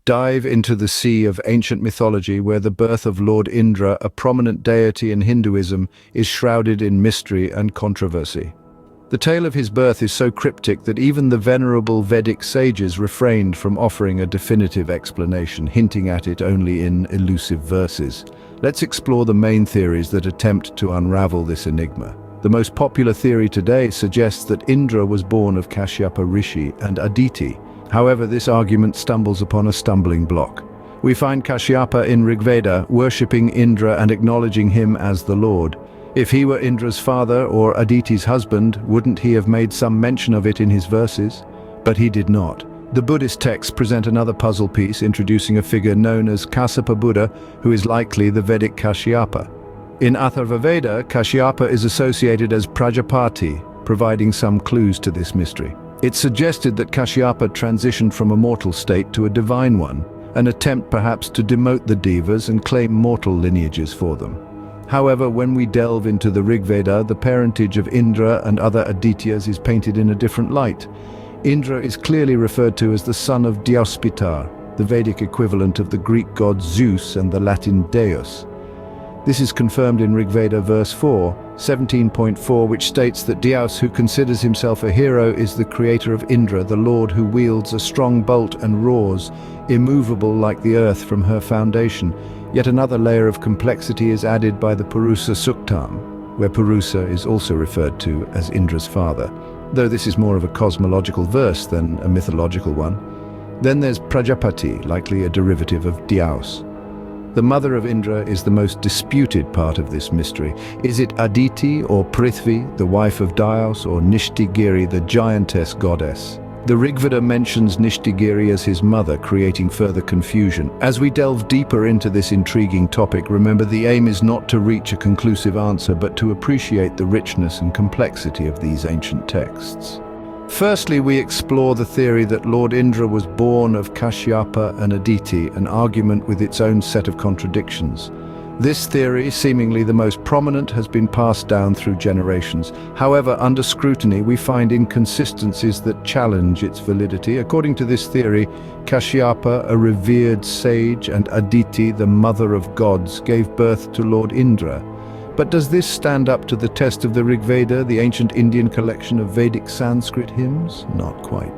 dive into the sea of ancient mythology where the birth of Lord Indra, a prominent deity in Hinduism, is shrouded in mystery and controversy. The tale of his birth is so cryptic that even the venerable Vedic sages refrained from offering a definitive explanation, hinting at it only in elusive verses. Let's explore the main theories that attempt to unravel this enigma. The most popular theory today suggests that Indra was born of Kashyapa Rishi and Aditi. However, this argument stumbles upon a stumbling block. We find Kashyapa in Rigveda worshipping Indra and acknowledging him as the Lord. If he were Indra's father or Aditi's husband, wouldn't he have made some mention of it in his verses? But he did not. The Buddhist texts present another puzzle piece, introducing a figure known as Kassapa Buddha, who is likely the Vedic Kashyapa. In Atharvaveda, Kashyapa is associated as Prajapati, providing some clues to this mystery. It's suggested that Kashyapa transitioned from a mortal state to a divine one, an attempt perhaps to demote the Devas and claim mortal lineages for them. However, when we delve into the Rigveda, the parentage of Indra and other Adityas is painted in a different light. Indra is clearly referred to as the son of Dyaspitar, the Vedic equivalent of the Greek god Zeus and the Latin Deus. This is confirmed in Rigveda verse 4, 17.4, which states that Dyaus, who considers himself a hero, is the creator of Indra, the lord who wields a strong bolt and roars, immovable like the earth from her foundation. Yet another layer of complexity is added by the Purusa Suktam, where Purusa is also referred to as Indra's father, though this is more of a cosmological verse than a mythological one. Then there's Prajapati, likely a derivative of Dyaus. The mother of Indra is the most disputed part of this mystery. Is it Aditi or Prithvi, the wife of Dyaus, or Nishtigiri, the giantess goddess? The Rigveda mentions Nishtigiri as his mother, creating further confusion. As we delve deeper into this intriguing topic, remember the aim is not to reach a conclusive answer, but to appreciate the richness and complexity of these ancient texts. Firstly, we explore the theory that Lord Indra was born of Kashyapa and Aditi, an argument with its own set of contradictions. This theory, seemingly the most prominent, has been passed down through generations. However, under scrutiny, we find inconsistencies that challenge its validity. According to this theory, Kashyapa, a revered sage, and Aditi, the mother of gods, gave birth to Lord Indra. But does this stand up to the test of the Rigveda, the ancient Indian collection of Vedic Sanskrit hymns? Not quite.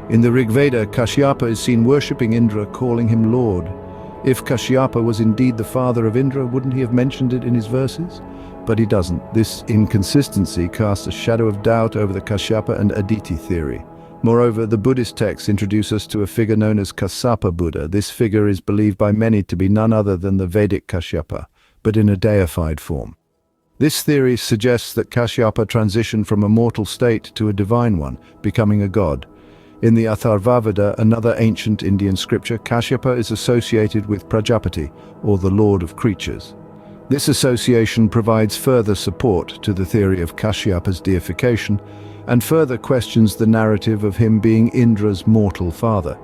In the Rigveda, Kashyapa is seen worshipping Indra, calling him Lord. If Kashyapa was indeed the father of Indra, wouldn't he have mentioned it in his verses? But he doesn't. This inconsistency casts a shadow of doubt over the Kashyapa and Aditi theory. Moreover, the Buddhist texts introduce us to a figure known as Kassapa Buddha. This figure is believed by many to be none other than the Vedic Kashyapa, but in a deified form. This theory suggests that Kashyapa transitioned from a mortal state to a divine one, becoming a god. In the Atharvaveda, another ancient Indian scripture, Kashyapa is associated with Prajapati, or the lord of creatures. This association provides further support to the theory of Kashyapa's deification, and further questions the narrative of him being Indra's mortal father.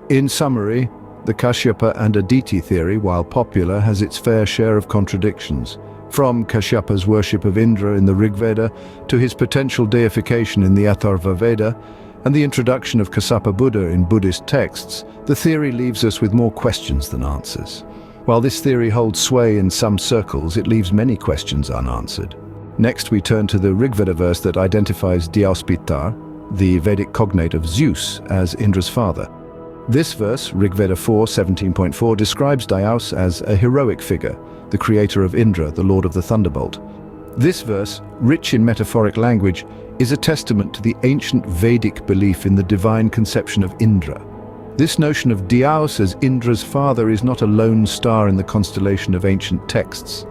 In summary, the Kashyapa and Aditi theory, while popular, has its fair share of contradictions. From Kashyapa's worship of Indra in the Rigveda to his potential deification in the Atharvaveda and the introduction of Kassapa Buddha in Buddhist texts, the theory leaves us with more questions than answers. While this theory holds sway in some circles, it leaves many questions unanswered. Next, we turn to the Rigveda verse that identifies Dyaspitar, the Vedic cognate of Zeus, as Indra's father. This verse, Rigveda 4, 17.4, describes Dyaus as a heroic figure, the creator of Indra, the lord of the thunderbolt. This verse, rich in metaphoric language, is a testament to the ancient Vedic belief in the divine conception of Indra. This notion of Dyaus as Indra's father is not a lone star in the constellation of ancient texts.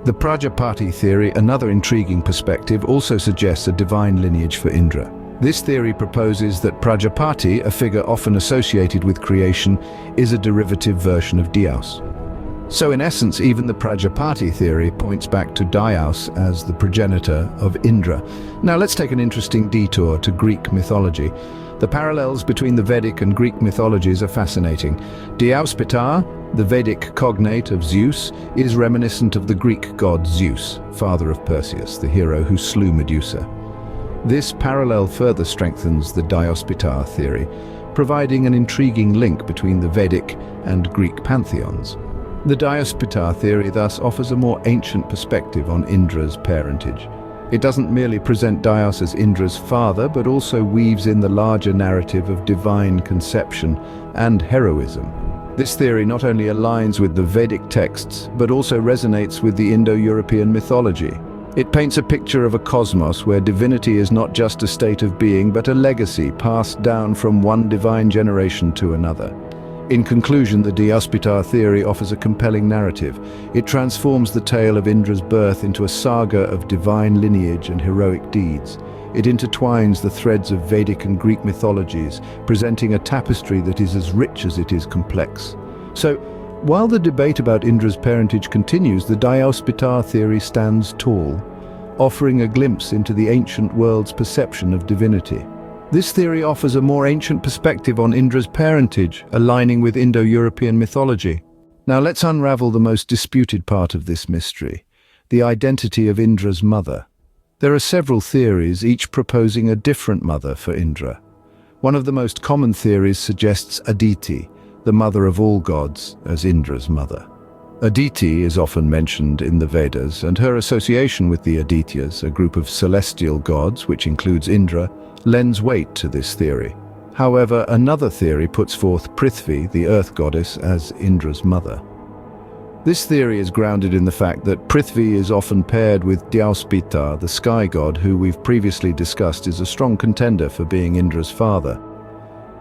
The Prajapati theory, another intriguing perspective, also suggests a divine lineage for Indra. This theory proposes that Prajapati, a figure often associated with creation, is a derivative version of Dyaus. So in essence, even the Prajapati theory points back to Dyaus as the progenitor of Indra. Now let's take an interesting detour to Greek mythology. The parallels between the Vedic and Greek mythologies are fascinating. Dyaspitar, the Vedic cognate of Zeus, is reminiscent of the Greek god Zeus, father of Perseus, the hero who slew Medusa. This parallel further strengthens the Dyaspitar theory. providing an intriguing link between the Vedic and Greek pantheons. The Diospitar theory thus offers a more ancient perspective on Indra's parentage. It doesn't merely present Dios as Indra's father, but also weaves in the larger narrative of divine conception and heroism. This theory not only aligns with the Vedic texts, but also resonates with the Indo-European mythology. It paints a picture of a cosmos where divinity is not just a state of being, but a legacy passed down from one divine generation to another. In conclusion, the Diospitar theory offers a compelling narrative. It transforms the tale of Indra's birth into a saga of divine lineage and heroic deeds. It intertwines the threads of Vedic and Greek mythologies, presenting a tapestry that is as rich as it is complex. So, while the debate about Indra's parentage continues, the Diospitar theory stands tall, offering a glimpse into the ancient world's perception of divinity. This theory offers a more ancient perspective on Indra's parentage, aligning with Indo-European mythology. Now let's unravel the most disputed part of this mystery, the identity of Indra's mother. There are several theories, each proposing a different mother for Indra. One of the most common theories suggests Aditi, the mother of all gods, as Indra's mother. Aditi is often mentioned in the Vedas, and her association with the Adityas, a group of celestial gods, which includes Indra, lends weight to this theory. However, another theory puts forth Prithvi, the earth goddess, as Indra's mother. This theory is grounded in the fact that Prithvi is often paired with Diospitar, the sky god, who we've previously discussed is a strong contender for being Indra's father.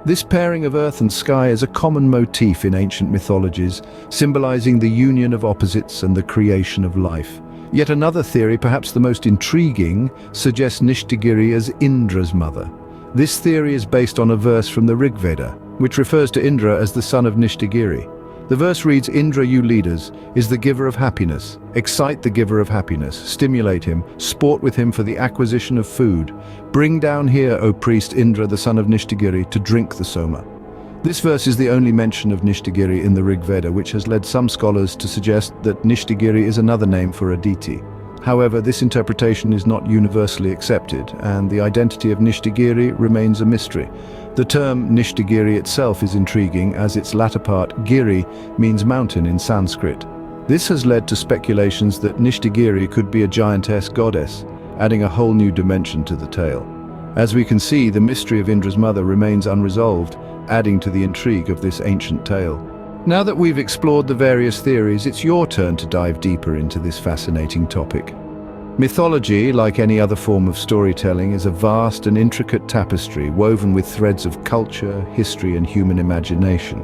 This pairing of earth and sky is a common motif in ancient mythologies, symbolizing the union of opposites and the creation of life. Yet another theory, perhaps the most intriguing, suggests Nishtagiri as Indra's mother. This theory is based on a verse from the Rig Veda, which refers to Indra as the son of Nishtagiri. The verse reads, "Indra, you leaders, is the giver of happiness. Excite the giver of happiness, stimulate him, sport with him for the acquisition of food. Bring down here, O priest Indra, the son of Nishtagiri, to drink the soma." This verse is the only mention of Nishtagiri in the Rig Veda, which has led some scholars to suggest that Nishtagiri is another name for Aditi. However, this interpretation is not universally accepted, and the identity of Nishtagiri remains a mystery. The term Nishtagiri itself is intriguing, as its latter part, Giri, means mountain in Sanskrit. This has led to speculations that Nishtagiri could be a giantess goddess, adding a whole new dimension to the tale. As we can see, the mystery of Indra's mother remains unresolved, adding to the intrigue of this ancient tale. Now that we've explored the various theories, it's your turn to dive deeper into this fascinating topic. Mythology, like any other form of storytelling, is a vast and intricate tapestry woven with threads of culture, history, and human imagination.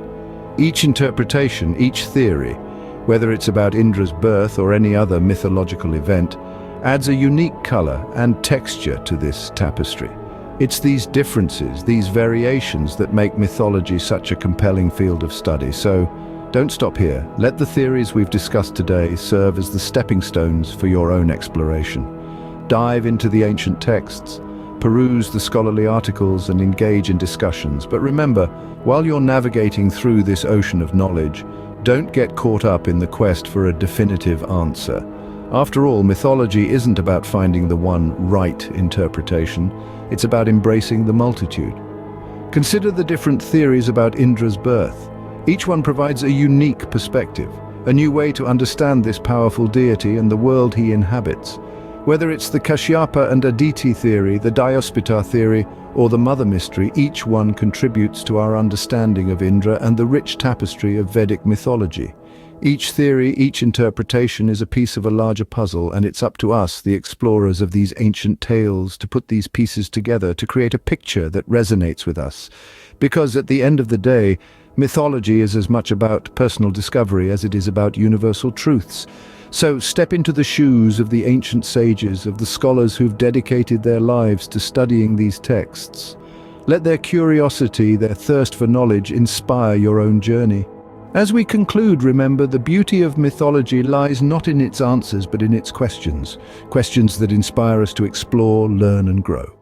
Each interpretation, each theory, whether it's about Indra's birth or any other mythological event, adds a unique color and texture to this tapestry. It's these differences, these variations, that make mythology such a compelling field of study. So, don't stop here. Let the theories we've discussed today serve as the stepping stones for your own exploration. Dive into the ancient texts, peruse the scholarly articles, and engage in discussions. But remember, while you're navigating through this ocean of knowledge, don't get caught up in the quest for a definitive answer. After all, mythology isn't about finding the one right interpretation. It's about embracing the multitude. Consider the different theories about Indra's birth. Each one provides a unique perspective, a new way to understand this powerful deity and the world he inhabits. Whether it's the Kashyapa and Aditi theory, the Diospitar theory, or the mother mystery, each one contributes to our understanding of Indra and the rich tapestry of Vedic mythology. Each theory, each interpretation is a piece of a larger puzzle, and it's up to us, the explorers of these ancient tales, to put these pieces together to create a picture that resonates with us. Because at the end of the day, mythology is as much about personal discovery as it is about universal truths. So step into the shoes of the ancient sages, of the scholars who've dedicated their lives to studying these texts. Let their curiosity, their thirst for knowledge, inspire your own journey. As we conclude, remember, the beauty of mythology lies not in its answers but in its questions. Questions that inspire us to explore, learn, and grow.